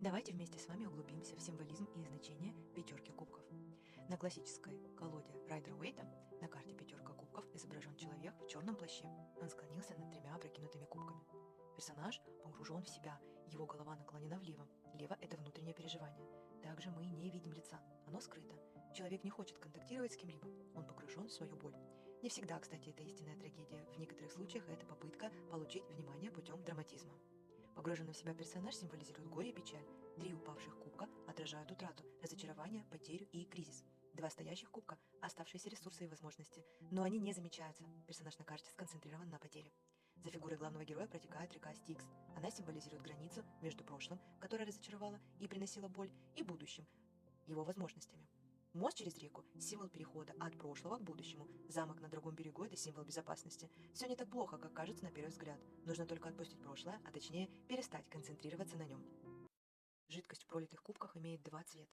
Давайте вместе с вами углубимся в символизм и значение пятерки кубков. На классической колоде Райдер-Уэйта на карте пятерка кубков изображен человек в черном плаще. Он склонился над тремя опрокинутыми кубками. Персонаж погружен в себя, его голова наклонена влево. Лево – это внутреннее переживание. Также мы не видим лица, оно скрыто. Человек не хочет контактировать с кем-либо, он погружен в свою боль. Не всегда, кстати, это истинная трагедия. В некоторых случаях это попытка получить внимание путем драматизма. Погруженный в себя персонаж символизирует горе и печаль. Три упавших кубка отражают утрату, разочарование, потерю и кризис. Два стоящих кубка – оставшиеся ресурсы и возможности, но они не замечаются. Персонаж на карте сконцентрирован на потере. За фигурой главного героя протекает река Стикс. Она символизирует границу между прошлым, которое разочаровало и приносило боль, и будущим, его возможностями. Мост через реку – символ перехода от прошлого к будущему. Замок на другом берегу – это символ безопасности. Все не так плохо, как кажется на первый взгляд. Нужно только отпустить прошлое, а точнее перестать концентрироваться на нем. Жидкость в пролитых кубках имеет два цвета.